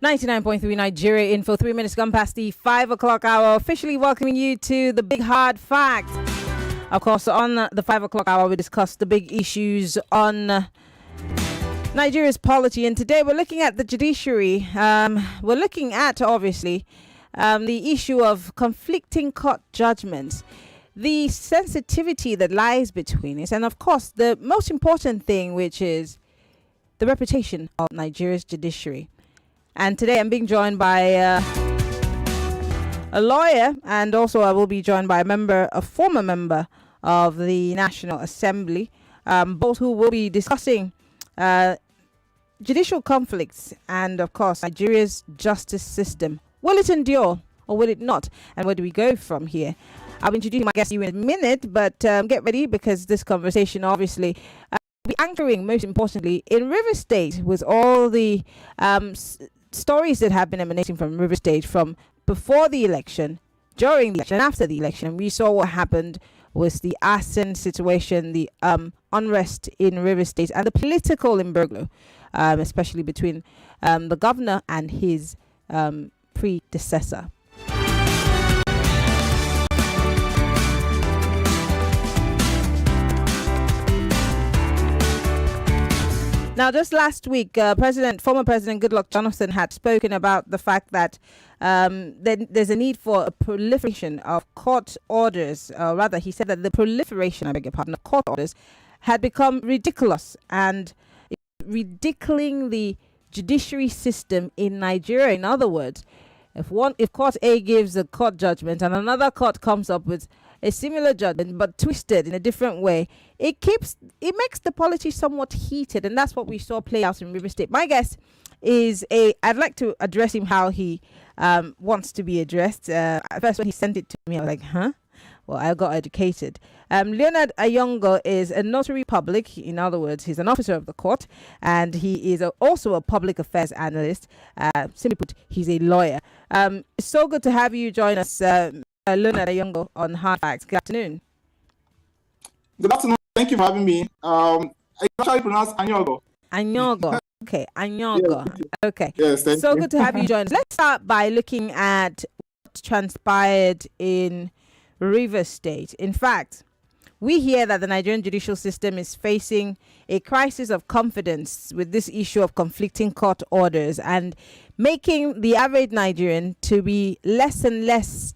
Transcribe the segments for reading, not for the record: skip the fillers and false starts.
99.3 Nigeria info, 3 minutes gone past the 5 o'clock hour. Officially welcoming you to the Big Hard Fact. Of course, on the 5 o'clock hour, we discuss the big issues on Nigeria's polity. And today we're looking at the judiciary. We're looking at, obviously, the issue of conflicting court judgments, the sensitivity that lies between it, and, of course, the most important thing, which is the reputation of Nigeria's judiciary. And today I'm being joined by a lawyer, and also I will be joined by a former member of the National Assembly, both who will be discussing judicial conflicts and, of course, Nigeria's justice system. Will it endure or will it not? And where do we go from here? I'll be introducing my guest to you in a minute, but get ready, because this conversation obviously will be anchoring, most importantly, in River State, with all the stories that have been emanating from River State from before the election, during the election, and after the election. We saw what happened with the arson situation, the unrest in River State, and the political imbroglio, especially between the governor and his predecessor. Now, just last week, former President Goodluck Jonathan had spoken about the fact that there's a need for a proliferation of court orders. Rather, he said that the proliferation, of court orders had become ridiculous and ridiculing the judiciary system in Nigeria. In other words, if court A gives a court judgment and another court comes up with a similar judgment but twisted in a different way, it makes the polity somewhat heated, and that's what we saw play out in River State. My guest is I'd like to address him how he wants to be addressed. First, when he sent it to me, I was like, huh? Well, I got educated. Leonard Anyogo is a notary public. In other words, he's an officer of the court, and he is also a public affairs analyst. Simply put, he's a lawyer. It's so good to have you join us, Leonard Anyogo, on Hard Facts. Good afternoon. Good afternoon. Thank you for having me. I actually pronounce Anyogo. Anyogo. Okay, Anyogo. Yes. Okay. Yes, thank you. Good to have you join us. Let's start by looking at what transpired in River State. In fact, we hear that the Nigerian judicial system is facing a crisis of confidence with this issue of conflicting court orders, and making the average Nigerian to be less and less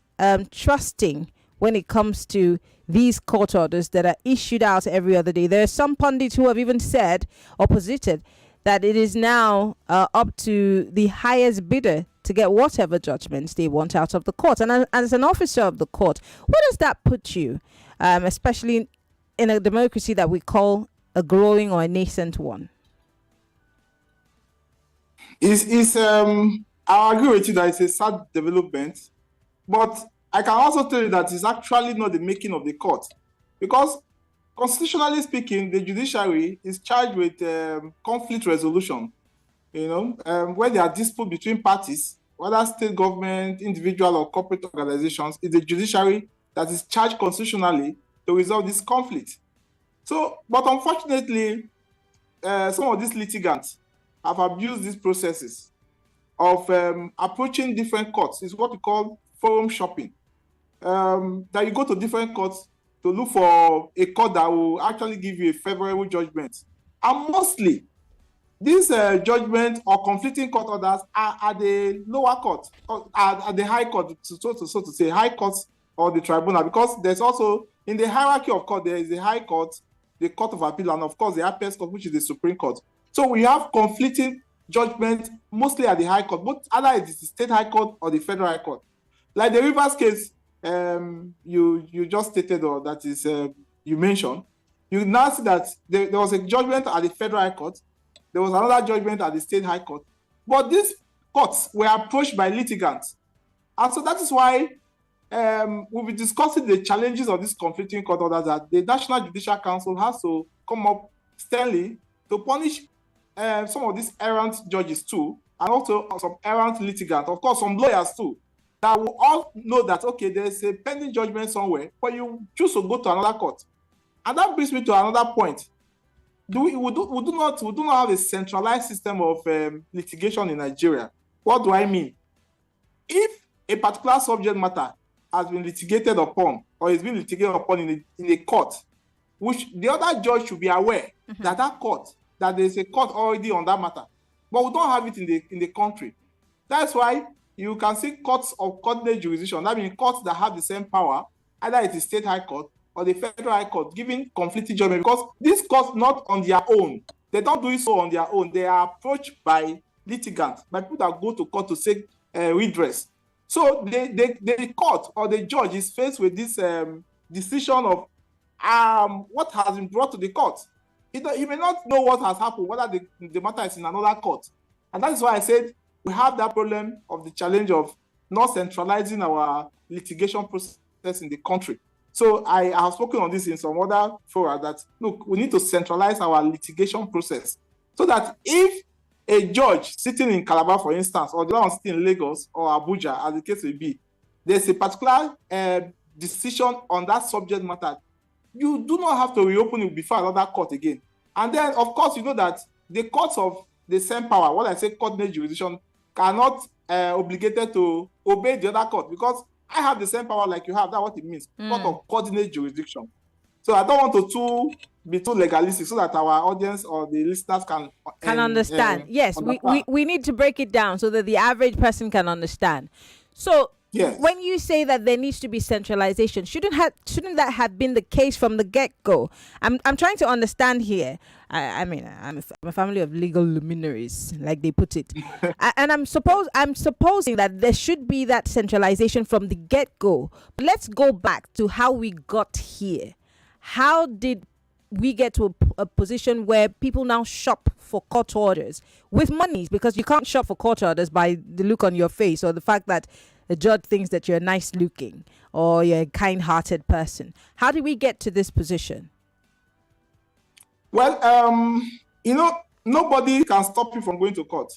trusting when it comes to these court orders that are issued out every other day. There are some pundits who have even said or posited that it is now up to the highest bidder to get whatever judgments they want out of the court. And as an officer of the court, where does that put you, especially in a democracy that we call a growing or a nascent one? I agree with you that it's a sad development, but I can also tell you that it's actually not the making of the court, because constitutionally speaking, the judiciary is charged with conflict resolution. When there are disputes between parties, whether state government, individual or corporate organizations, it's the judiciary that is charged constitutionally to resolve this conflict. But unfortunately, some of these litigants have abused these processes of approaching different courts. It's what we call forum shopping. That you go to different courts to look for a court that will actually give you a favorable judgment. And mostly, these judgment or conflicting court orders are at the lower court, or at the high court, so to say, high court or the tribunal, because there's also, in the hierarchy of court, there is the high court, the court of appeal, and of course the highest court, which is the Supreme Court. So we have conflicting judgment mostly at the high court, but either it is the state high court or the federal high court. Like the Rivers case you just stated, or that is you mentioned, you now see that there was a judgment at the federal high court, there was another judgment at the state high court, but these courts were approached by litigants, and so that is why we'll be discussing the challenges of these conflicting court orders, that the National Judicial Council has to come up sternly to punish some of these errant judges too, and also some errant litigants, of course some lawyers too, that will all know that, okay, there's a pending judgment somewhere, but you choose to go to another court. And that brings me to another point. We do not have a centralized system of litigation in Nigeria. What do I mean? If a particular subject matter has been litigated upon or is being litigated upon in a court, which the other judge should be aware that there's a court already on that matter. But we don't have it in the country. That's why you can see courts of coordinate jurisdiction. That means courts that have the same power, either it is state high court or the federal high court, giving conflicting judgment, because these courts not on their own. They don't do it so on their own. They are approached by litigants, by people that go to court to seek redress. So the court or the judge is faced with this decision of what has been brought to the court. He may not know what has happened, whether the matter is in another court. And that is why I said we have that problem of the challenge of not centralizing our litigation process in the country. So I have spoken on this in some other fora that, look, we need to centralize our litigation process so that if a judge sitting in Calabar, for instance, or the one sitting in Lagos or Abuja, as the case may be, there's a particular decision on that subject matter, you do not have to reopen it before another court again. And then, of course, you know that the courts of the same power, what I say coordinate jurisdiction, cannot obligated to obey the other court, because I have the same power like you have. That's what it means. Court of coordinate jurisdiction. So I don't want to be too legalistic so that our audience or the listeners can understand. Yes, understand. We need to break it down so that the average person can understand. So yes, when you say that there needs to be centralization, shouldn't that have been the case from the get-go? I'm trying to understand here. I mean, I'm a family of legal luminaries, like they put it, and I'm supposing that there should be that centralization from the get-go. But let's go back to how we got here. How did we get to a position where people now shop for court orders with money? Because you can't shop for court orders by the look on your face or the fact that the judge thinks that you're nice looking or you're a kind-hearted person. How did we get to this position? Well, nobody can stop you from going to court.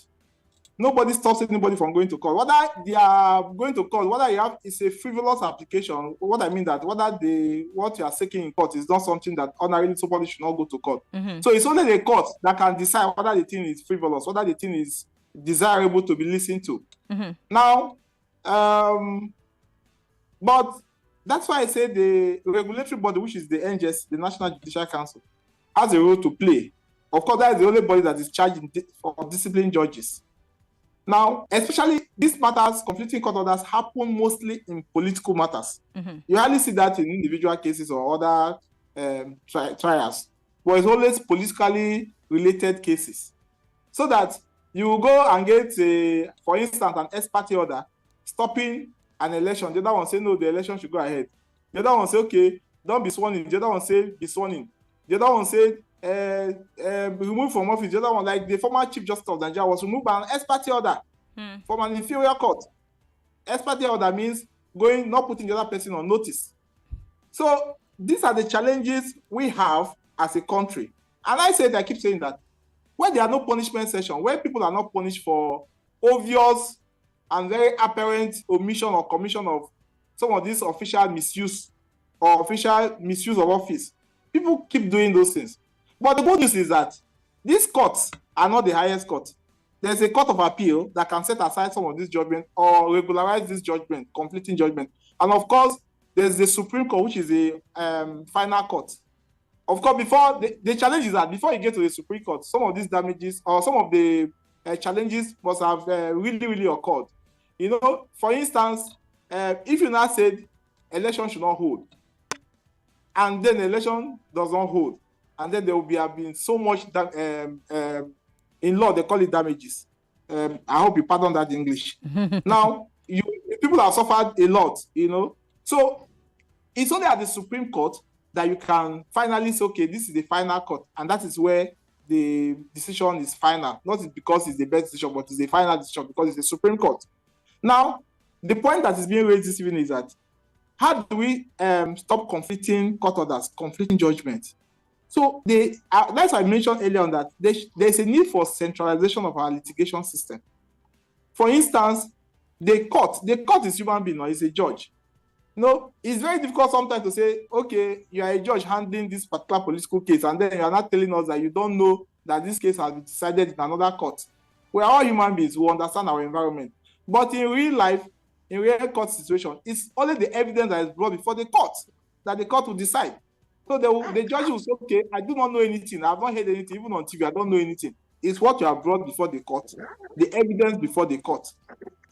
Nobody stops anybody from going to court. Whether they are going to court, whether you have it's a frivolous application. What I mean that what you are seeking in court is not something that ordinarily somebody should not go to court. Mm-hmm. So it's only the court that can decide whether the thing is frivolous, whether the thing is desirable to be listened to. Mm-hmm. Now, but that's why I say the regulatory body, which is the NJS, the National Judicial Council, has a role to play. Of course, that is the only body that is charged for disciplining judges. Now, especially these matters, conflicting court orders, happen mostly in political matters. Mm-hmm. You hardly see that in individual cases or other trials, but it's always politically related cases. So that you go and get, for instance, an ex parte order stopping an election. The other one say, no, the election should go ahead. The other one say, okay, don't be sworn in. The other one say, be sworn in. The other one say, removed from office. The other one, like the former Chief Justice of Nigeria, was removed by an ex parte order from an inferior court. Ex parte order means not putting the other person on notice. So these are the challenges we have as a country. And I keep saying that when there are no punishment sessions, where people are not punished for obvious and very apparent omission or commission of some of this official misuse of office, people keep doing those things. But the good news is that these courts are not the highest court. There's a court of appeal that can set aside some of this judgment or regularize this judgment, conflicting judgment. And of course, there's the Supreme Court, which is the final court. Of course, before the challenge is that before you get to the Supreme Court, some of these damages or some of the challenges must have really, really occurred. For instance, if you now said election should not hold, and then the election does not hold, and then there will be been so much in law they call it damages. I hope you pardon that English. Now, people have suffered a lot, So it's only at the Supreme Court that you can finally say, okay, this is the final court, and that is where the decision is final. Not because it's the best decision, but it's the final decision because it's the Supreme Court. Now, the point that is being raised this evening is that how do we stop conflicting court orders, conflicting judgments? So that's why I mentioned earlier on that there's a need for centralization of our litigation system. For instance, the court is human being or is a judge. It's very difficult sometimes to say, okay, you are a judge handling this particular political case, and then you are not telling us that you don't know that this case has been decided in another court. We're all human beings who understand our environment. But in real life, in real court situation, it's only the evidence that is brought before the court that the court will decide. So the judge will say, okay, I do not know anything. I've not heard anything, even on TV, I don't know anything. It's what you have brought before the court, the evidence before the court.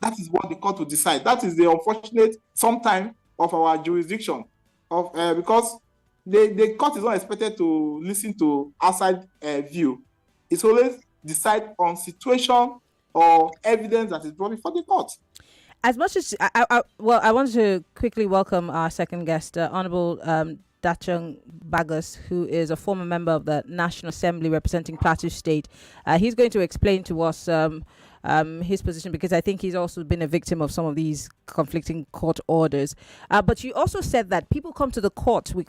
That is what the court will decide. That is the unfortunate sometime of our jurisdiction, because the court is not expected to listen to outside view. It's always decide on situation or evidence that is brought before the court. As much as I want to quickly welcome our second guest, Honorable Dachung Bagos, who is a former member of the National Assembly representing Plateau State. He's going to explain to us his position, because I think he's also been a victim of some of these conflicting court orders. But you also said that people come to the court with,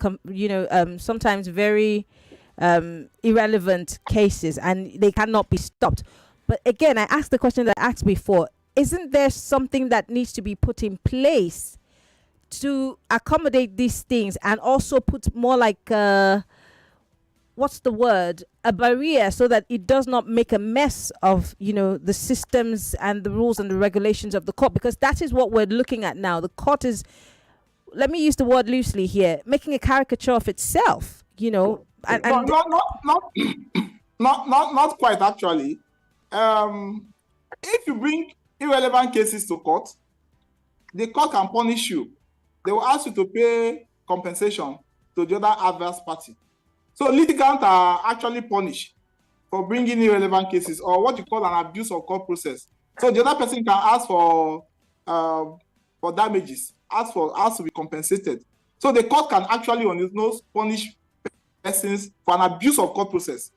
sometimes very irrelevant cases, and they cannot be stopped. But again, I asked the question that I asked before: isn't there something that needs to be put in place to accommodate these things, and also put more like a barrier, so that it does not make a mess of the systems and the rules and the regulations of the court? Because that is what we're looking at now. The court is, let me use the word loosely here, making a caricature of itself. Not quite, actually. If you bring irrelevant cases to court, the court can punish you. They will ask you to pay compensation to the other adverse party. So litigants are actually punished for bringing irrelevant cases, or what you call an abuse of court process. So the other person can ask for damages, ask to be compensated. So the court can actually on its nose punish persons for an abuse of court process.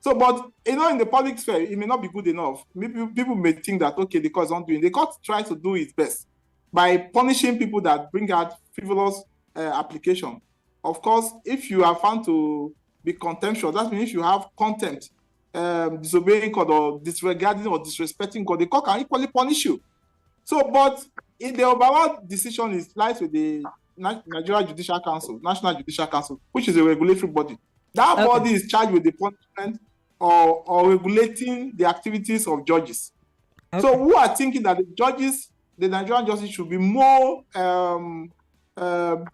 So, but in the public sphere, it may not be good enough. Maybe people may think that, okay, the court is not doing. The court tries to do its best by punishing people that bring out frivolous application. Of course, if you are found to be contemptuous, that means if you have contempt, disobeying court, or disregarding or disrespecting court, the court can equally punish you. So, but in the overall decision lies with the Nigeria Judicial Council, National Judicial Council, which is a regulatory body. That body is charged with the punishment or regulating the activities of judges. Okay. So who are thinking that the Nigerian justice should be more,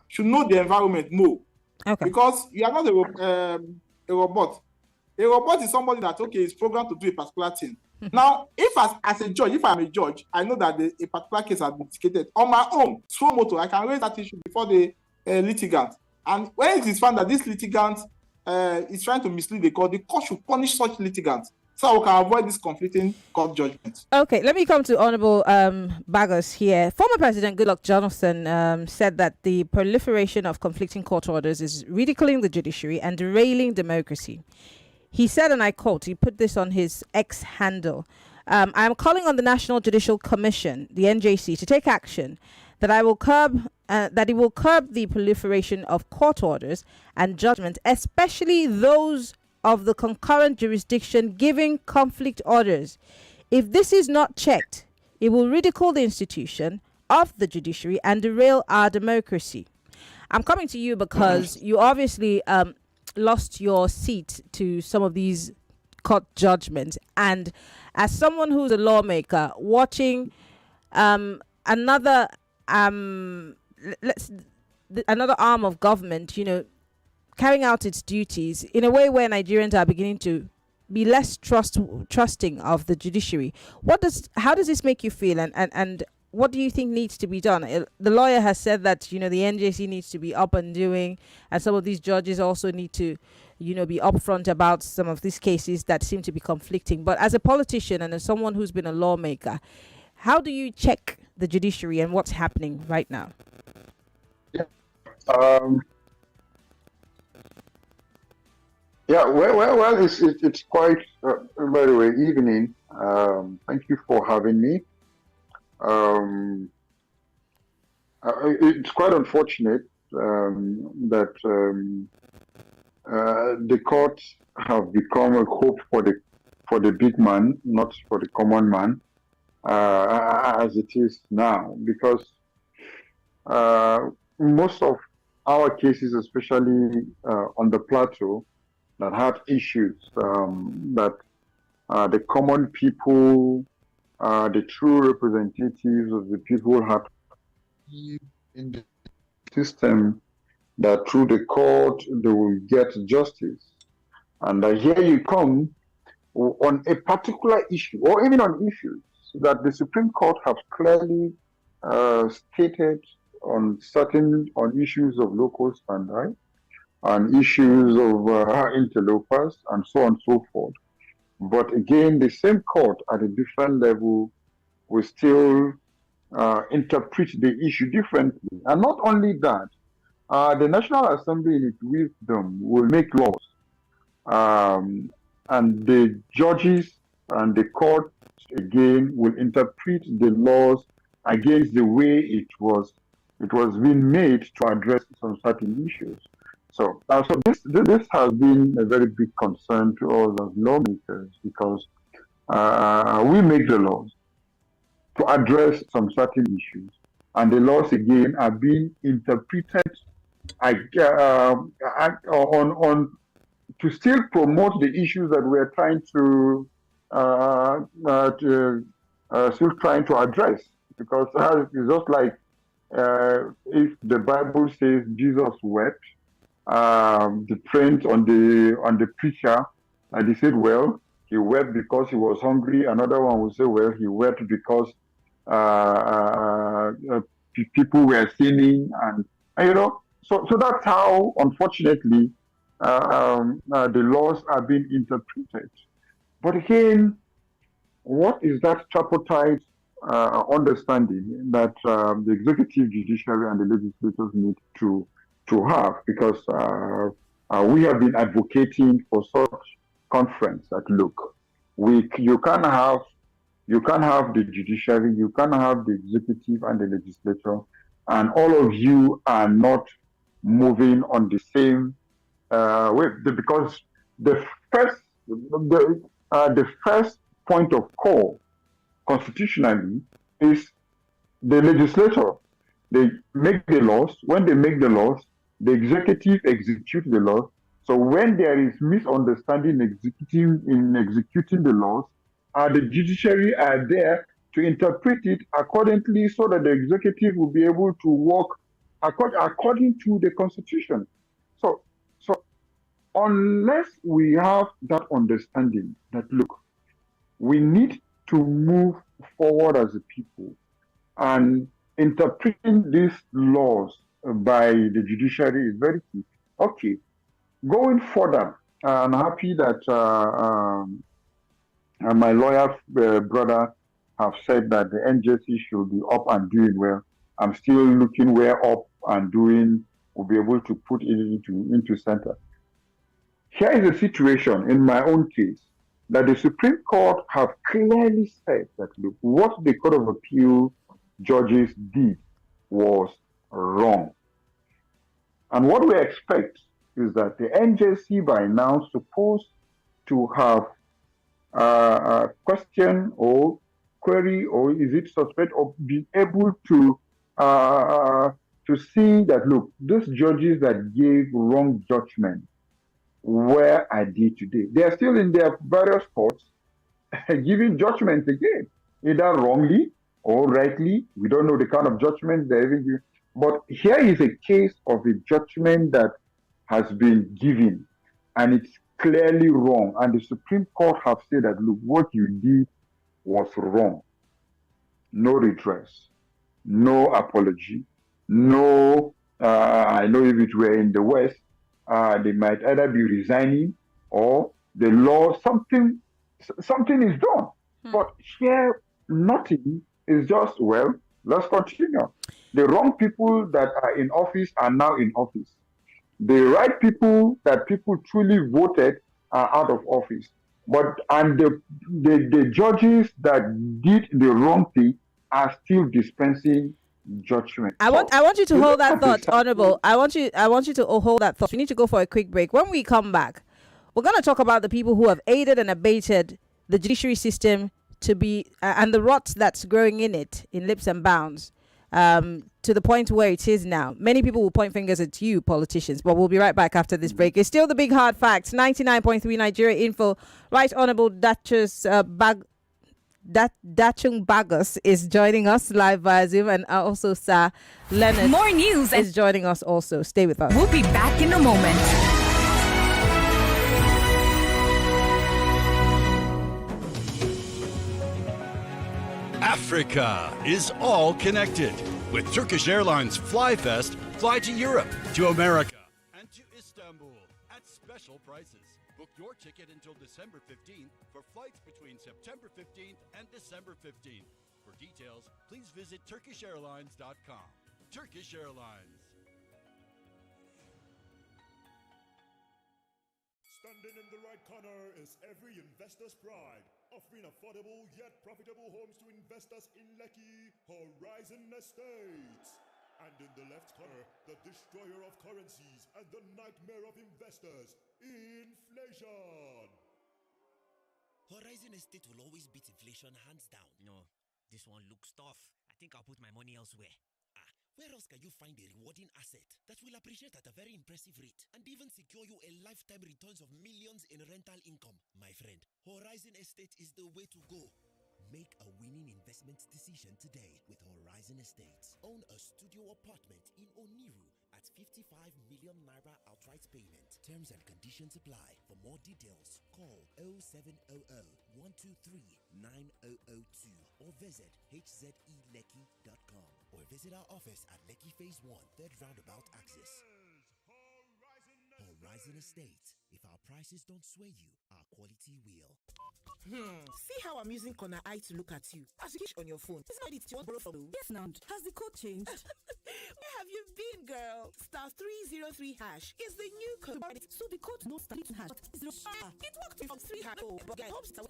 should know the environment more. Okay. Because you are not a robot. A robot is somebody that, is programmed to do a particular thing. Now, if as a judge, if I'm a judge, I know that a particular case has been litigated on my own, suo motu, I can raise that issue before the litigant. And when it is found that this litigant is trying to mislead the court should punish such litigants, so we can avoid this conflicting court judgment. Okay, let me come to Honorable Bagos here. Former President Goodluck Jonathan said that the proliferation of conflicting court orders is ridiculing the judiciary and derailing democracy. He said, and I quote, he put this on his X handle, I am calling on the National Judicial Commission, the NJC, to take action that it will curb the proliferation of court orders and judgments, especially those of the concurrent jurisdiction giving conflict orders. If this is not checked, it will ridicule the institution of the judiciary and derail our democracy. I'm coming to you because you obviously lost your seat to some of these court judgments, and as someone who's a lawmaker watching another arm of government, carrying out its duties in a way where Nigerians are beginning to be less trusting of the judiciary. How does this make you feel, and what do you think needs to be done? The lawyer has said that the NJC needs to be up and doing, and some of these judges also need to be upfront about some of these cases that seem to be conflicting. But as a politician and as someone who's been a lawmaker, how do you check the judiciary and what's happening right now? It's quite, by the way, evening. Thank you for having me. It's quite unfortunate that the courts have become a hope for the big man, not for the common man, as it is now, because most of our cases, especially on the plateau, that have issues that the common people, the true representatives of the people have in the system that through the court they will get justice. And here you come on a particular issue, or even on issues that the Supreme Court have clearly stated on issues of local standard, on issues of interlopers, and so on and so forth. But again, the same court at a different level will still interpret the issue differently. And not only that, the National Assembly in its wisdom will make laws. And the judges and the court again will interpret the laws against the way it was being made to address some certain issues. So this has been a very big concern to us as lawmakers, because we make the laws to address some certain issues, and the laws again are being interpreted to still promote the issues that we're trying to still trying to address. Because it's just like if the Bible says Jesus wept, the print on the preacher, and they said, well, he wept because he was hungry. Another one will say, well, he wept because people were sinning, and so that's how, unfortunately, the laws are being interpreted. But again, what is that tripartite understanding that the executive, judiciary, and the legislators need to have? Because we have been advocating for such conference that look, you can't have the judiciary, you can't have the executive and the legislature, and all of you are not moving on the same way, because the first point of call constitutionally is the legislature. They make the laws. When they make the laws, the executive execute the laws. So when there is misunderstanding in executing the laws, the judiciary are there to interpret it accordingly, so that the executive will be able to work according to the Constitution. So unless we have that understanding that, look, we need to move forward as a people, and interpreting these laws by the judiciary is very key. Okay, going further, I'm happy that my lawyer brother have said that the NJC should be up and doing well. I'm still looking where up and doing will be able to put it into center. Here is a situation in my own case that the Supreme Court have clearly said that, look, what the Court of Appeal judges did was wrong. And what we expect is that the NJC by now supposed to have a question or query, or is it suspect, or be able to see that, look, these judges that gave wrong judgment, where are they today? They are still in their various courts giving judgments again, either wrongly or rightly. We don't know the kind of judgment they're even giving. But here is a case of a judgment that has been given, and it's clearly wrong. And the Supreme Court have said that, look, what you did was wrong. No redress, no apology, no, I know if it were in the West, they might either be resigning or the law, something is done. But here, nothing is just, well, let's continue. The wrong people that are in office are now in office. The right people that people truly voted are out of office. And the judges that did the wrong thing are still dispensing judgment. I want you to hold that thought, Honorable. I want you to hold that thought. We need to go for a quick break. When we come back, we're going to talk about the people who have aided and abated the judiciary system to be and the rot that's growing in it in leaps and bounds. to the point where it is now. Many people will point fingers at you, politicians, but we'll be right back after this break. It's still the big hard facts. 99.3 Nigeria Info. Right Honorable Dachung Bagos is joining us live via Zoom, and also Sir Leonard More news is joining us also. Stay with us. We'll be back in a moment. Africa is all connected. With Turkish Airlines FlyFest, fly to Europe, to America, and to Istanbul at special prices. Book your ticket until December 15th for flights between September 15th and December 15th. For details, please visit turkishairlines.com. Turkish Airlines. Standing in the right corner is every investor's pride, offering affordable yet profitable homes to investors in Lekki, Horizon Estates. And in the left corner, the destroyer of currencies and the nightmare of investors, inflation. Horizon Estate will always beat inflation hands down. No, this one looks tough. I think I'll put my money elsewhere. Where else can you find a rewarding asset that will appreciate at a very impressive rate and even secure you a lifetime returns of millions in rental income? My friend, Horizon Estate is the way to go. Make a winning investment decision today with Horizon Estates. Own a studio apartment in Oniru at 55 million naira outright payment. Terms and conditions apply. For more details, call 0700 123 9002 or visit hzeleki.com or visit our office at Lekki Phase 1, 3rd Roundabout Access. Horizon Estates. If our prices don't sway you, our quality will. See how I'm using corner eye to look at you as you push on your phone. Is it you want to borrow from you? Yes, Nand. Has the code changed? Where have you been, girl? *303# is the new code. So the code no start hash. It worked from 3 hash. Oh, but I hope so.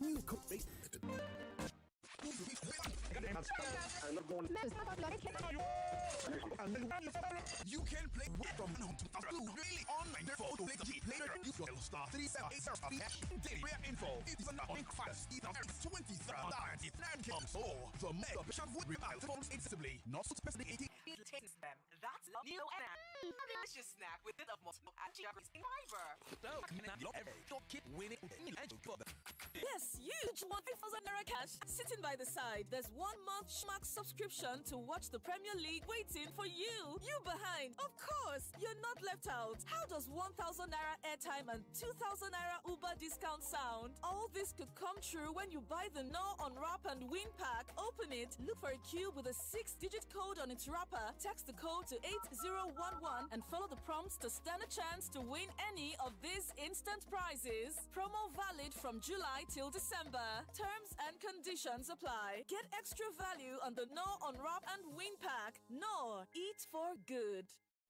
New code base. You can play from home to really online photo later you will start 3 info is an link fast 23rd so the mega bishop would reply to phones instantly not specifically 18 them. That's new and delicious snack with bit of muscle and fiber. Don't keep winning. Yes, huge 1,000 naira cash sitting by the side. There's 1 month Schmack subscription to watch the Premier League waiting for you. You behind. Of course, you're not left out. How does 1,000 naira airtime and 2,000 naira Uber discount sound? All this could come true when you buy the No Unwrap and Win pack. Open it, look for a cube with a 6-digit code on its wrapper. Text the code to 8011 and follow the prompts to stand a chance to win any of these instant prizes. Promo valid from July till December. Terms and conditions apply. Get extra value on the No Unwrap and Win pack. No, eat for good.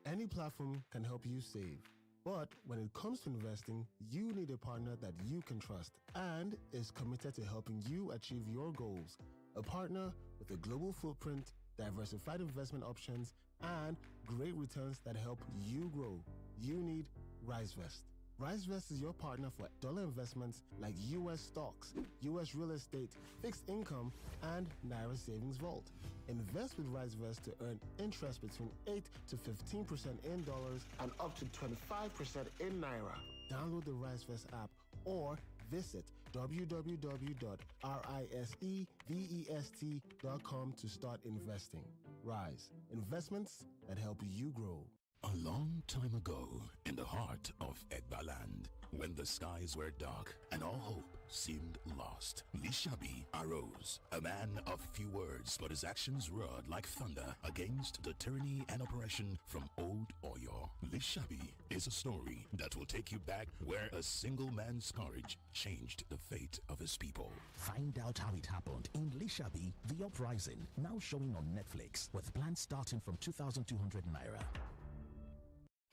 Any platform can help you save. But when it comes to investing, you need a partner that you can trust and is committed to helping you achieve your goals. A partner with a global footprint, diversified investment options, and great returns that help you grow. You need RiseVest. RiseVest is your partner for dollar investments like U.S. stocks, U.S. real estate, fixed income, and Naira Savings Vault. Invest with RiseVest to earn interest between 8 to 15% in dollars and up to 25% in Naira. Download the RiseVest app or visit www.risevest.com to start investing. Rise. Investments that help you grow. A long time ago, in the heart of Egbaland, when the skies were dark and all hope seemed lost, Lishabi arose, a man of few words, but his actions roared like thunder against the tyranny and oppression from old Oyo. Lishabi is a story that will take you back where a single man's courage changed the fate of his people. Find out how it happened in Lishabi, The Uprising, now showing on Netflix, with plans starting from 2,200 naira.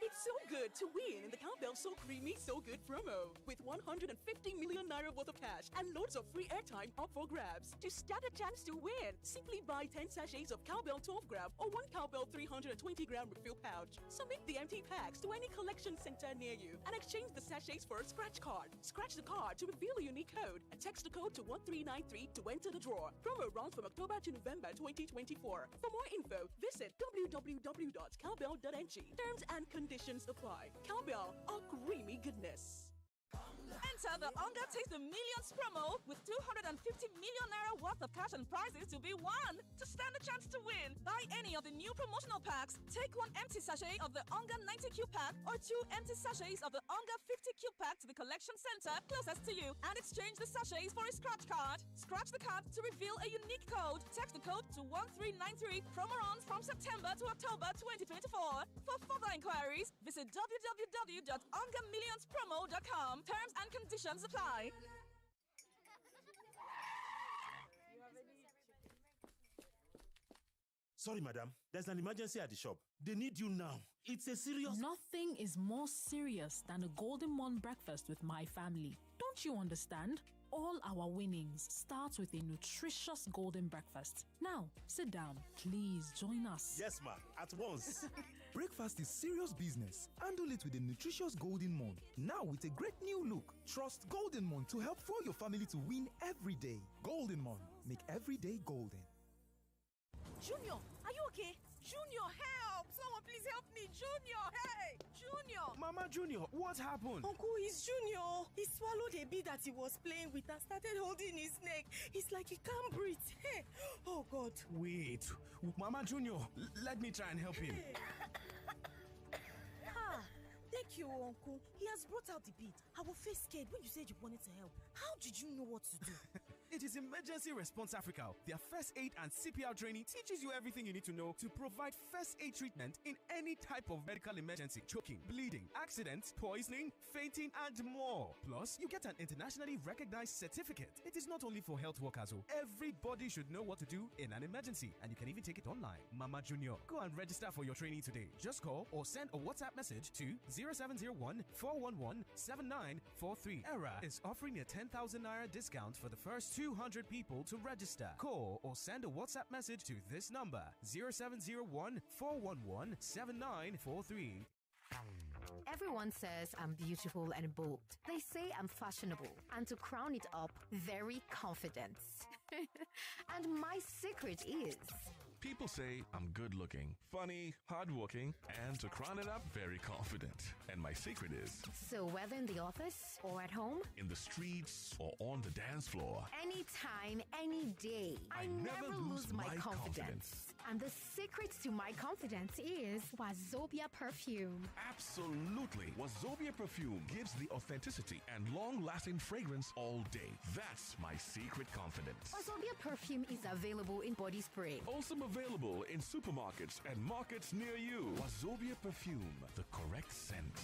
It's so good. good to win in the Cowbell So Creamy So Good promo with 150 million naira worth of cash and loads of free airtime up for grabs. To stand a chance to win, simply buy 10 sachets of Cowbell 12 gram or 1 Cowbell 320 gram refill pouch. Submit the empty packs to any collection center near you and exchange the sachets for a scratch card. Scratch the card to reveal a unique code and text the code to 1393 to enter the draw. Promo runs from October to November 2024. For more info, visit www.cowbell.ng. Terms and conditions apply. Cowbell, a creamy goodness. Enter the Onga Taste the Millions promo with 250 million naira worth of cash and prizes to be won. To stand a chance to win, buy any of the new promotional packs, take 1 empty sachet of the Onga 90Q pack or 2 empty sachets of the Onga 50Q pack to the collection center closest to you and exchange the sachets for a scratch card. Scratch the card to reveal a unique code. Text the code to 1393. Promo runs from September to October 2024. For further inquiries, visit www.ongamillionspromo.com. Terms and conditions apply. Sorry, madam. There's an emergency at the shop. They need you now. It's a serious... Nothing is more serious than a Golden Morn breakfast with my family. Don't you understand? All our winnings start with a nutritious golden breakfast. Now, sit down. Please join us. Yes, ma. At once. Breakfast is serious business. Handle it with a nutritious Golden Morn. Now with a great new look. Trust Golden Morn to help fuel your family to win every day. Golden Morn. Make every day golden. Junior, are you okay? Junior, help! Someone please help me! Junior, hey! Junior! Mama Junior, what happened? Uncle, it's Junior. He swallowed a bee that he was playing with and started holding his neck. It's like he can't breathe. Hey! Oh, God. Wait. Mama Junior, let me try and help him. Thank you, Uncle. He has brought out the beat. I was first scared when you said you wanted to help. How did you know what to do? It is Emergency Response Africa. Their first aid and CPR training teaches you everything you need to know to provide first aid treatment in any type of medical emergency. Choking, bleeding, accidents, poisoning, fainting, and more. Plus, you get an internationally recognized certificate. It is not only for health workers. Everybody should know what to do in an emergency, and you can even take it online. Mama Junior, go and register for your training today. Just call or send a WhatsApp message to 0701-411-7943. ERA is offering a 10,000 naira discount for the first 200 people to register. Call or send a WhatsApp message to this number 0701-411-7943. Everyone says I'm beautiful and bold. They say I'm fashionable. And to crown it up, very confident. And my secret is... People say I'm good looking, funny, hardworking, and to crown it up, very confident. And my secret is... So whether in the office or at home, in the streets or on the dance floor, anytime, any day, I never lose my confidence. And the secret to my confidence is Wazobia perfume. Absolutely. Wazobia perfume gives the authenticity and long-lasting fragrance all day. That's my secret confidence. Wazobia perfume is available in body spray. Also available in supermarkets and markets near you. Wazobia perfume, the correct scent.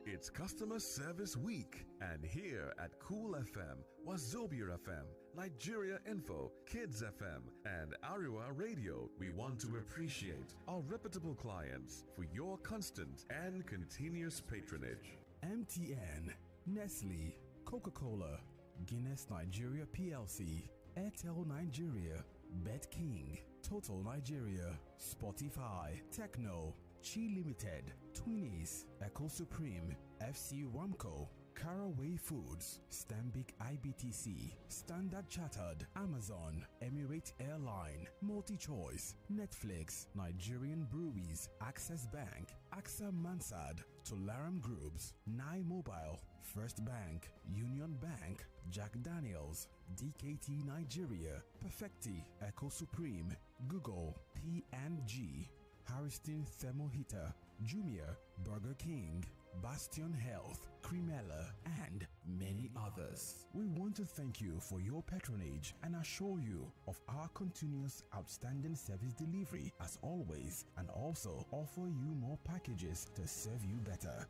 It's Customer Service Week, and here at Cool FM, Wazobia FM, Nigeria Info, Kids FM, and Ariwa Radio, we want to appreciate our reputable clients for your constant and continuous patronage. MTN, Nestle, Coca-Cola, Guinness Nigeria PLC, Airtel Nigeria, Bet King, Total Nigeria, Spotify, Techno, Chi Limited, Twinnies, Echo Supreme, FC Ramco, Caraway Foods, Stanbic IBTC, Standard Chartered, Amazon, Emirates Airline, MultiChoice, Netflix, Nigerian Breweries, Access Bank, AXA Mansard, Tolaram Groups, Nai Mobile, First Bank, Union Bank, Jack Daniels, DKT Nigeria, Perfecti, Echo Supreme, Google, P&G, Harrison Thermal Heater, Jumia, Burger King, Bastion Health, Cremella, and many others. We want to thank you for your patronage and assure you of our continuous outstanding service delivery as always, and also offer you more packages to serve you better.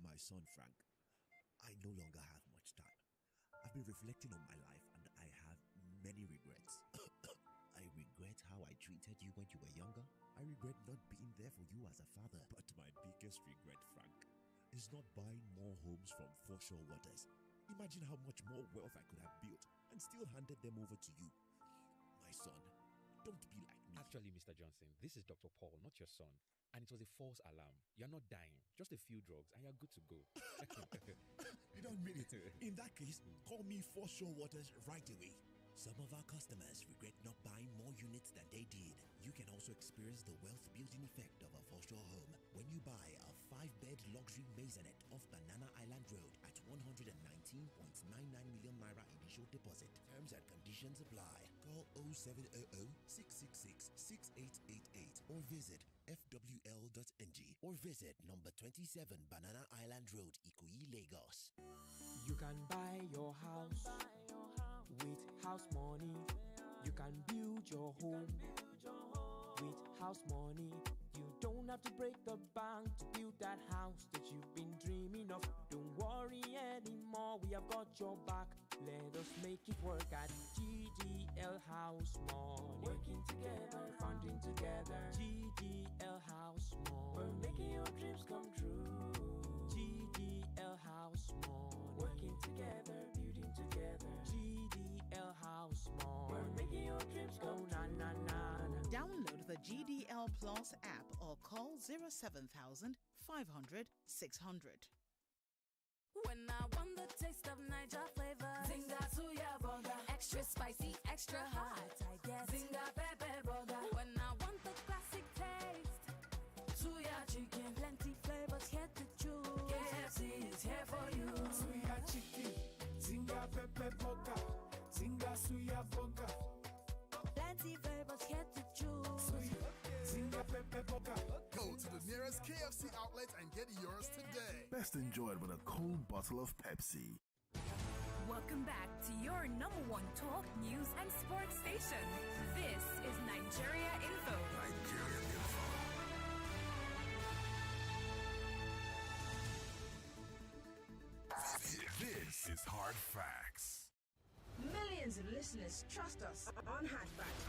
My son Frank, I no longer have much time. I've been reflecting on my life and I have many regrets. I regret how I treated you when you were younger. I regret not being there for you as a father. But my biggest regret, Frank, is not buying more homes from Foreshore Waters. Imagine how much more wealth I could have built and still handed them over to you. My son, don't be like me. Actually, Mr. Johnson, this is Dr. Paul, not your son. And it was a false alarm. You're not dying. Just a few drugs and you're good to go. You don't mean it. In that case, call me Foreshore Waters right away. Some of our customers regret not buying more units than they did. You can also experience the wealth-building effect of a Foreshore home when you buy a 5-bed luxury maisonette off Banana Island Road at 119.99 million naira initial deposit. Terms and conditions apply. Call 0700-666-6888 or visit fwl.ng or visit number 27 Banana Island Road, Ikoyi, Lagos. You can buy your house with house money. You can build your home with house money. You don't have to break the bank to build that house that you've been dreaming of. Don't worry anymore, we have got your back. Let us make it work at GDL House Money. Working together, funding together. GDL House Money. We're making your dreams come true. GDL House Money. Working together, building together. GDL House Money. We're making your dreams come true. Na, na, na. Download the GDL Plus app or call 07000 500 600. When I want the taste of Niger flavor, Zinga Suya Burger, extra spicy, extra hot, I guess. Zinga Pepper Burger. When I want the classic taste, Suya chicken, plenty flavors here to choose. KFC is here for you. Suya chicken, Zinga Pepper Burger, Zinga Suya Burger. Plenty flavors here to choose. Zinga Pepper Burger. Go to the nearest KFC outlet and get yours today. Best enjoyed with a cold bottle of Pepsi. Welcome back to your number one talk, news, and sports station. This is Nigeria Info. Nigeria Info. This is Hard Facts. Millions of listeners trust us on Hard Facts.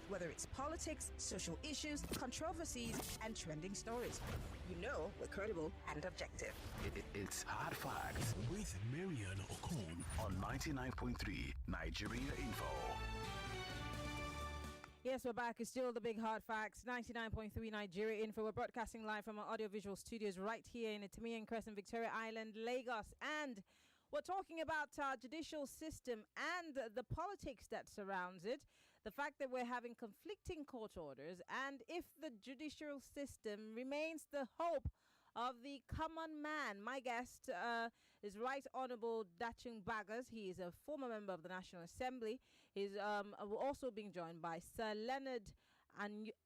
Whether it's politics, social issues, controversies, and trending stories. You know we're credible and objective. It's Hard Facts with Maryann Okon on 99.3 Nigeria Info. Yes, we're back. It's still the big hard facts. 99.3 Nigeria Info. We're broadcasting live from our audiovisual studios right here in Itimian Crescent, Victoria Island, Lagos. And we're talking about our judicial system and the politics that surrounds it, the fact that we're having conflicting court orders, and if the judicial system remains the hope of the common man. My guest is Right Honorable Dachung Bagos. He is a former member of the National Assembly. He's also being joined by Sir Leonard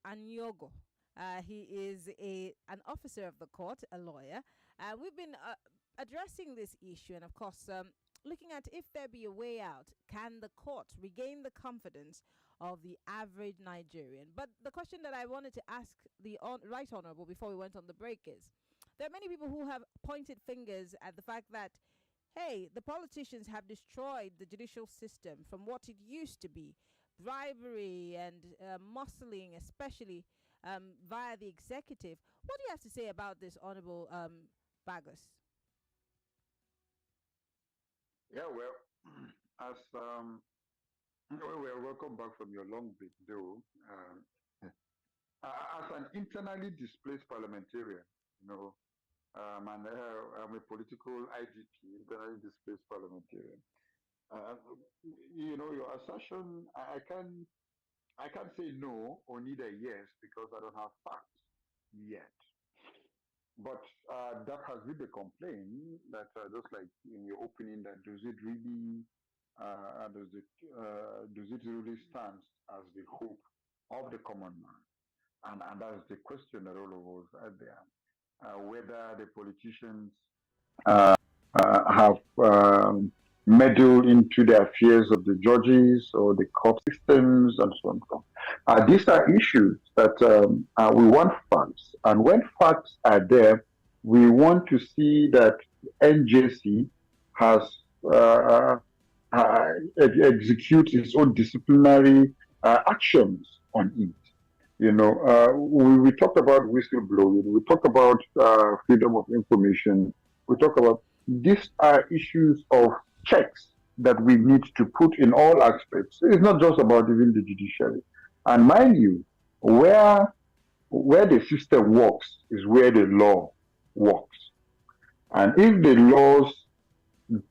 Anyogo. He is an officer of the court, a lawyer. We've been addressing this issue and, of course, looking at if there be a way out. Can the court regain the confidence of the average Nigerian? But the question that I wanted to ask the Right Honourable before we went on the break is, there are many people who have pointed fingers at the fact that, hey, the politicians have destroyed the judicial system from what it used to be. Bribery and muscling, especially via the executive. What do you have to say about this, Honourable Bagos? Yeah, well, as welcome back from your long break, though. As an internally displaced parliamentarian, and I'm a political IDP, internally displaced parliamentarian. Your assertion, I can't say no or neither yes because I don't have facts yet. But that has been the complaint that just like in your opening, that does it really stand as the hope of the common man? And that's the question that all of us are there. Whether the politicians have meddled into the affairs of the judges or the court systems and so on. These are issues that we want facts. And when facts are there, we want to see that NJC has execute its own disciplinary actions on it. We talked about whistleblowing, we talked about freedom of information, we talk about these are issues of checks that we need to put in all aspects. It's not just about even the judiciary. And mind you, where the system works is where the law works. And if the laws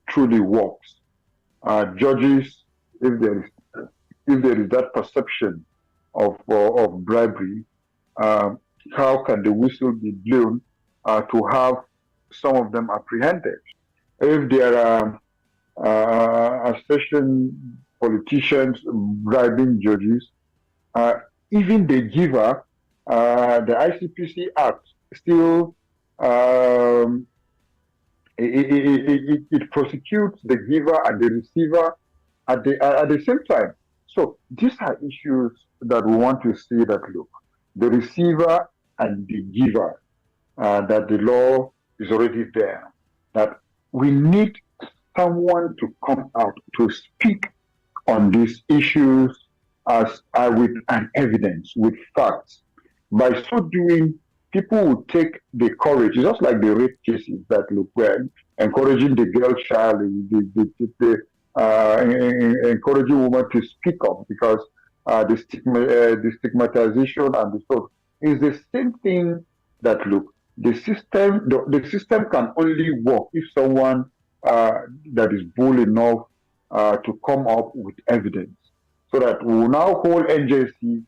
truly works, judges, if there is that perception of bribery, how can the whistle be blown to have some of them apprehended? If there are certain politicians bribing judges, even the giver, the ICPC Act still it prosecutes the giver and the receiver at the same time. So these are issues that we want to see that look, the receiver and the giver, that the law is already there, that we need someone to come out to speak on these issues as with an evidence, with facts. By so doing, people will take the courage, just like the rape cases that look were encouraging the girl child, encouraging women to speak up because the stigmatization and the stuff is the same thing. That look, the system can only work if someone that is bold enough to come up with evidence, so that we will now hold NJC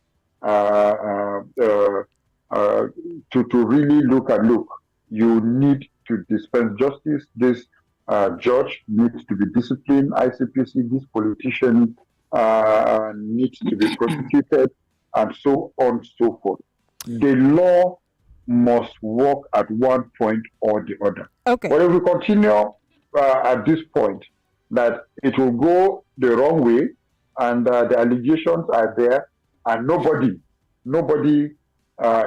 to really look. You need to dispense justice. This judge needs to be disciplined. ICPC, this politician needs to be prosecuted, and so on and so forth. The law must work at one point or the other. Okay. But if we continue at this point, that it will go the wrong way, and the allegations are there, and nobody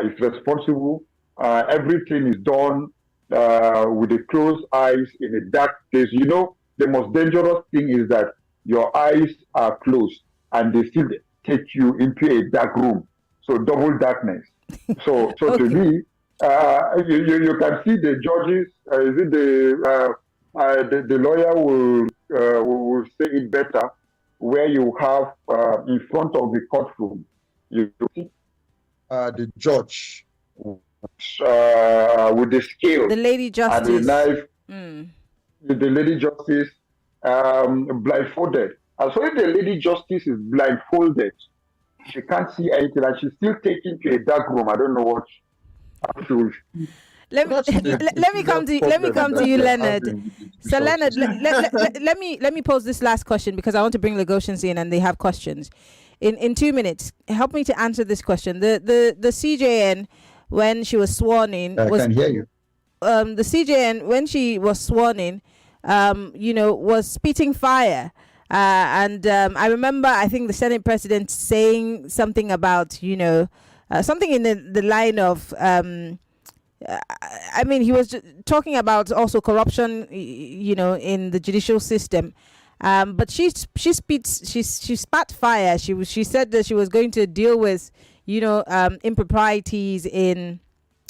is responsible. Everything is done with the closed eyes in a dark place. The most dangerous thing is that your eyes are closed and they still take you into a dark room. So double darkness. So okay. To me, you can see the judges. The lawyer will say it better, where you have in front of the courtroom, you see the judge with the scale, the lady justice, and the knife, the lady justice blindfolded. And so if the lady justice is blindfolded, she can't see anything, and she's still taken to a dark room. I don't know what. Let me come to you, Leonard. So Leonard, let me pose this last question, because I want to bring Lagosians in and they have questions. In 2 minutes, help me to answer this question. The CJN, when she was sworn in, I can hear you. The CJN, when she was sworn in, was spitting fire. I remember, I think the Senate president saying something about, something in the line of, he was talking about also corruption, in the judicial system. But she spat fire. She said that she was going to deal with, improprieties in,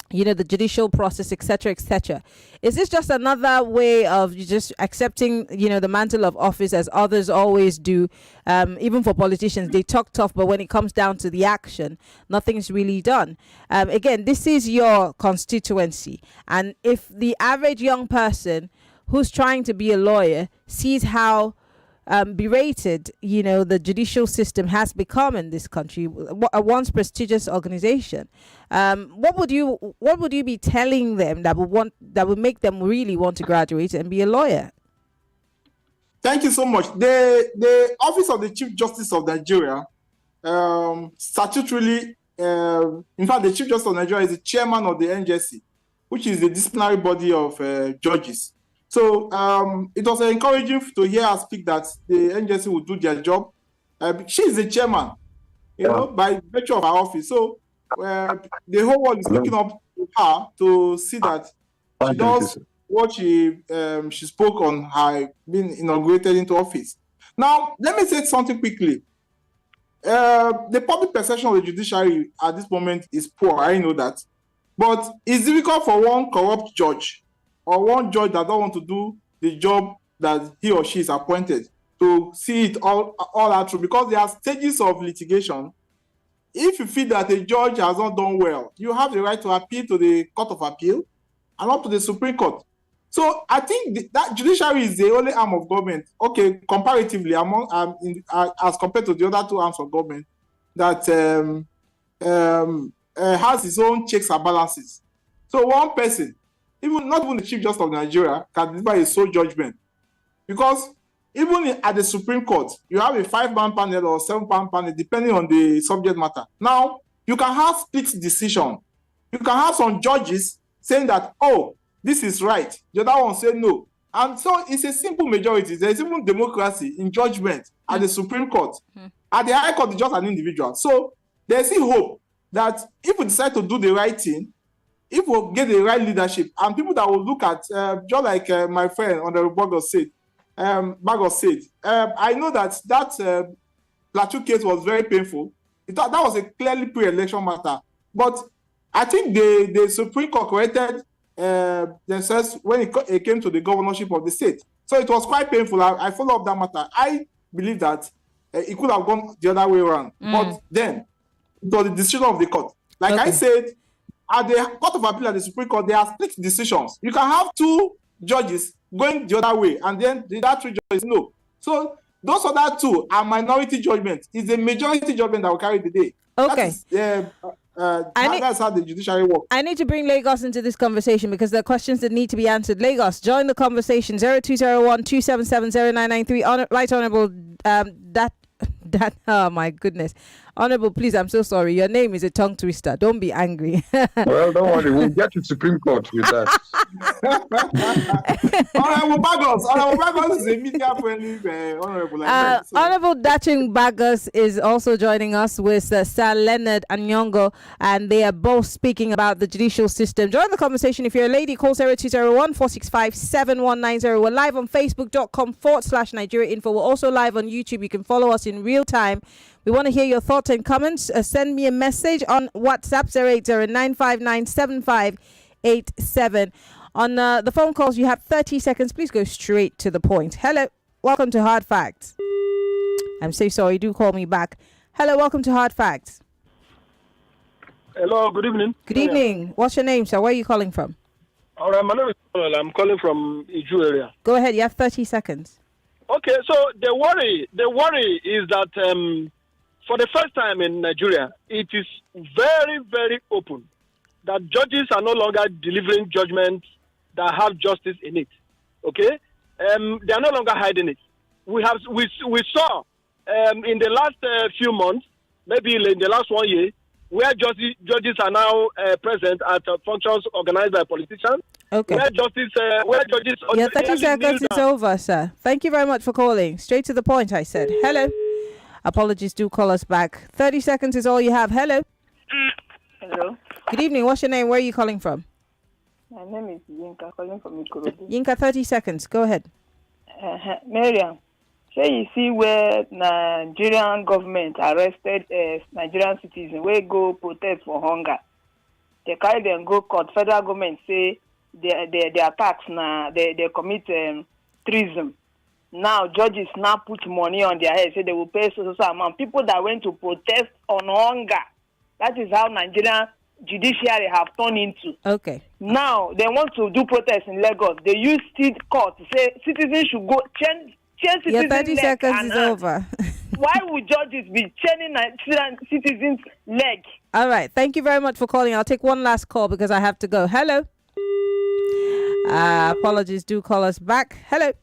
the judicial process, etc., etc. Is this just another way of just accepting, the mantle of office, as others always do? Even for politicians, they talk tough, but when it comes down to the action, nothing's really done. Again, this is your constituency. And if the average young person who's trying to be a lawyer sees how berated, the judicial system has become in this country, a once prestigious organization, what would you be telling them that would make them really want to graduate and be a lawyer? Thank you so much. The Office of the Chief Justice of Nigeria, statutorily, in fact, the Chief Justice of Nigeria is the chairman of the NJC, which is the disciplinary body of judges. So it was encouraging to hear her speak that the NJC will do their job. She is the chairman, by virtue of her office. So the whole world is looking up to her to see that she does what she spoke on her being inaugurated into office. Now, let me say something quickly. The public perception of the judiciary at this moment is poor. I know that. But it's difficult for one corrupt judge or one judge that don't want to do the job that he or she is appointed to see it all out through, because there are stages of litigation. If you feel that a judge has not done well, you have the right to appeal to the Court of Appeal and up to the Supreme Court. So I think that judiciary is the only arm of government, okay, comparatively as compared to the other two arms of government, that has its own checks and balances. So one person, not even the Chief Justice of Nigeria, can deliver a sole judgment, because even at the Supreme Court, you have a 5-man panel or 7-man panel, depending on the subject matter. Now, you can have split decision. You can have some judges saying that, oh, this is right. The other one say no. And so it's a simple majority. There's even democracy in judgment at the Supreme Court. At the High Court, it's just an individual. So there's still hope that if we decide to do the right thing, if we get the right leadership, and people that will look at, just like my friend Honorable Bagos said, I know that Plateau case was very painful. That was a clearly pre-election matter. But I think the Supreme Court corrected themselves when it came to the governorship of the state. So it was quite painful. I follow up that matter. I believe that it could have gone the other way around. But then, it was the decision of the court. Like I said, at the Court of Appeal and the Supreme Court, there are split decisions. You can have two judges going the other way, and then the other three judges no. So those other two are minority judgment. It's a majority judgment that will carry the day. Okay. That's how the judiciary works. I need to bring Lagos into this conversation because there are questions that need to be answered. Lagos, join the conversation. 0201 277 0993. Right Honorable oh my goodness. Honorable, please, I'm so sorry. Your name is a tongue twister. Don't be angry. Well, don't worry. We'll get to Supreme Court with that. Honorable Bagos is a media-friendly honorable. Honorable Dachung Bagos is also joining us with Sir Leonard Anyogo, and they are both speaking about the judicial system. Join the conversation. If you're a lady, call 0201 465 7190. We're live on facebook.com/Nigeria Info. We're also live on YouTube. You can follow us in real time. We want to hear your thoughts and comments. Send me a message on WhatsApp 080-959-7587. On the phone calls, you have 30 seconds. Please go straight to the point. Hello. Welcome to Hard Facts. I'm so sorry. Do call me back. Hello. Welcome to Hard Facts. Hello. Good evening. Good evening. What's your name, sir? Where are you calling from? All right. My name is Paul. I'm calling from Iju area. Go ahead. You have 30 seconds. Okay. So the worry is that for the first time in Nigeria, it is very, very open that judges are no longer delivering judgments that have justice in it. Okay? They are no longer hiding it. We saw in the last few months, maybe in the last 1 year, where judges are now present at functions organized by politicians. Okay. Where judges... Your 30 seconds is over, sir. Thank you very much for calling. Straight to the point, I said. Hello. Apologies, do call us back. 30 seconds is all you have. Hello. Hello. Good evening. What's your name? Where are you calling from? My name is Yinka, calling from Ikorodu. Yinka, 30 seconds. Go ahead. Maryann, so you see where Nigerian government arrested Nigerian citizens wey go protest for hunger. They carry them go court. Federal government say their attacks they commit treason. Now judges now put money on their head, say they will pay so amount. People that went to protest on hunger. That is how Nigerian judiciary have turned into. Okay. Now they want to do protests in Lagos. They use state court to say citizens should go change citizens. Your 30 seconds is over. Why would judges be chaining citizens' leg? All right. Thank you very much for calling. I'll take one last call because I have to go. Hello. Apologies. Do call us back. Hello.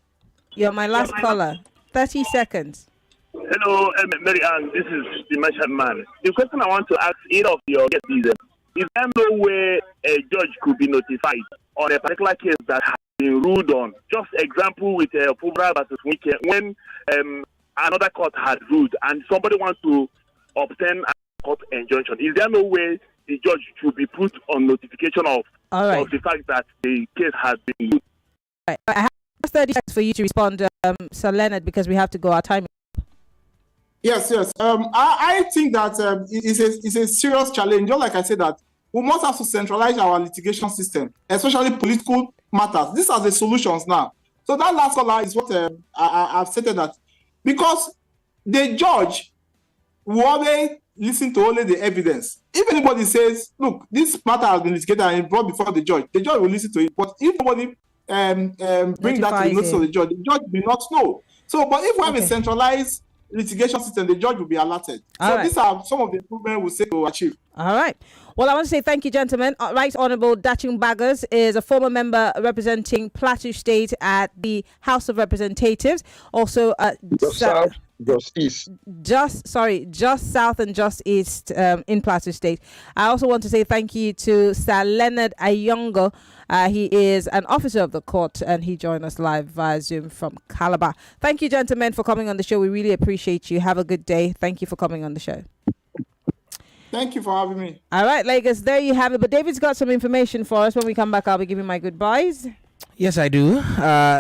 You're my last caller. 30 seconds. Hello, Maryann. This is the merchant man. The question I want to ask either of your guests is there no way a judge could be notified on a particular case that has been ruled on? Just example with Fubra versus Wike, when another court had ruled and somebody wants to obtain a court injunction. Is there no way the judge should be put on notification of the fact that the case has been ruled? Right. 30 seconds for you to respond, Sir Leonard, because we have to go. Our time. Yes. I think that it's a serious challenge. Just like I said, that we must have to centralize our litigation system, especially political matters. These are the solutions now. So that last caller is what I've stated, that because the judge will always listen to only the evidence. If anybody says, look, this matter has been litigated and brought before the judge will listen to it. But if nobody bring that to the notice of the judge will not know. So, but if we have a centralized litigation system, the judge will be alerted. These are some of the improvements we say to achieve. All right. Well, I want to say thank you, gentlemen. Right Honorable Dachung Bagos is a former member representing Plateau State at the House of Representatives. Also, just south and just east in Plateau State. I also want to say thank you to Sir Leonard Anyogo. He is an officer of the court and he joined us live via Zoom from Calabar. Thank you, gentlemen, for coming on the show. We really appreciate you. Have a good day. Thank you for coming on the show. Thank you for having me. All right, Lagos, there you have it. But David's got some information for us. When we come back, I'll be giving my goodbyes. Yes, I do.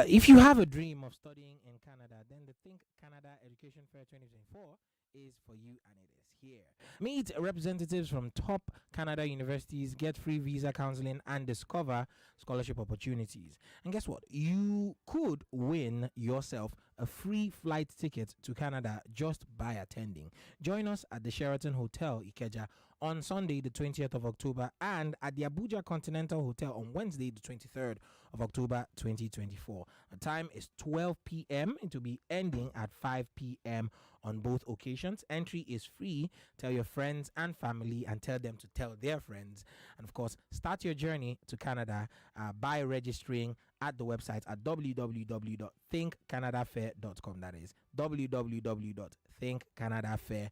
If you have a dream of studying in Canada, then the Think Canada Education Fair 2024 is for you, and it is here. Meet representatives from top Canada universities, get free visa counseling, and discover scholarship opportunities. And guess what? You could win yourself a free flight ticket to Canada just by attending. Join us at the Sheraton Hotel, Ikeja, on Sunday, the 20th of October, and at the Abuja Continental Hotel on Wednesday, the 23rd of October, 2024. The time is 12 p.m. It will be ending at 5 p.m. on both occasions. Entry is free. Tell your friends and family and tell them to tell their friends. And of course, start your journey to Canada by registering at the website at www.thinkcanadafair.com. That is www.thinkcanadafair.com.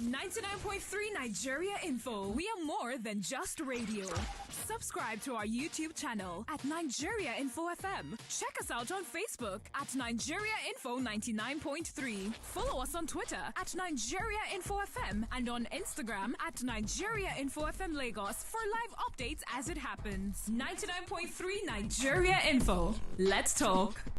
99.3 Nigeria Info. We are more than just radio. Subscribe to our YouTube channel at Nigeria Info FM. Check us out on Facebook at Nigeria Info 99.3. Follow us on Twitter at Nigeria Info FM and on Instagram at Nigeria Info FM Lagos for live updates as it happens. 99.3 Nigeria Info. Let's talk.